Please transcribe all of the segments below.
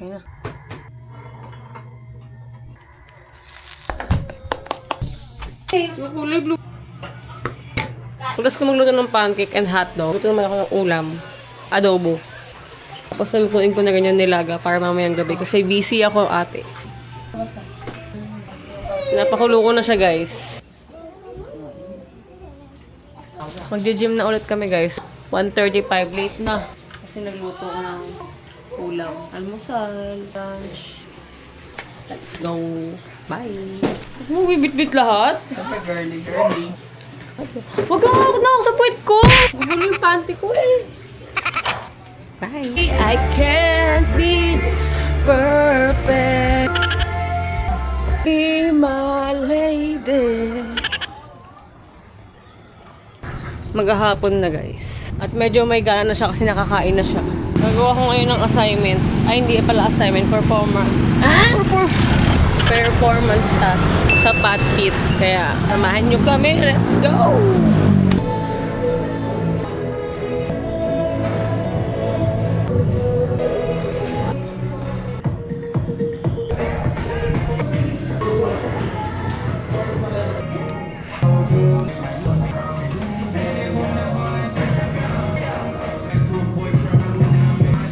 Okay na. Kulay blue. Tapos ko magluto ng pancake and hotdog. Luto naman ako ng ulam. Adobo. Tapos nalutuin ko na ganyan nilaga para mamayang gabi. Kasi busy ako, ate. Napakulo ko na siya, guys. Magje-gym na ulit kami, guys. 1:35, late na. Kasi nagluto ko ng ulam. Almusal, lunch. Let's go. Bye. Huwag mo bibit-bit lahat. Siyempre, girly. Huwag kang hawak na ako sa puwet ko. Gugulo yung panty ko eh. Bye. I can't be perfect. Be my lady. Maghahapon na, guys. At medyo may gana na siya kasi nakakain na siya. Nagawa ko ngayon ng assignment. Ay, hindi pala assignment. Performance task sa Pat Pit. Kaya, samahan nyo kami. Let's go!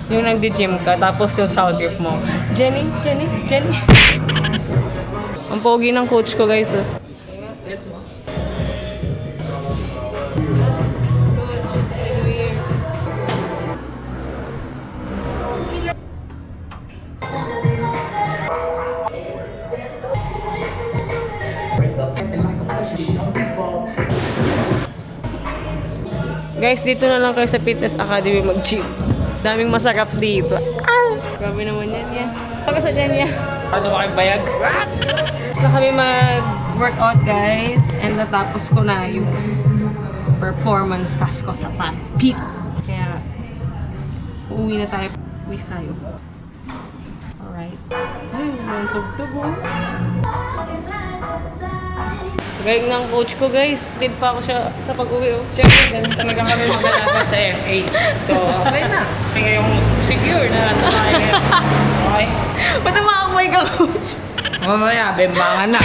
Yung nagdi-gym ka, tapos yung sound trip mo. Jenny. Ang pogi ng coach ko, guys. Let's go. Guys, dito na lang kayo sa Fitness Academy mag-gym. Daming masarap dito. Ah! Grabe naman yan. Pagka sa dyan yan. Ano ba kayong bayag? Tapos na kami mag-workout, guys. And natapos ko na yung performance task ko sa Pat Pit. Kaya, uuwi na tayo. Uwis tayo. Alright. Ay, walang tugtog, oh. Galing ng coach ko, guys. Did pa ako siya sa pag-uwi, oh. Siyempre, ganun talaga kami mag-alaga sa FA. So, okay na. Kaya ngayong secure na nasa kaya ngayon. Okay? Ba't naman ako may ka-coach? Mamaya, bembangan na.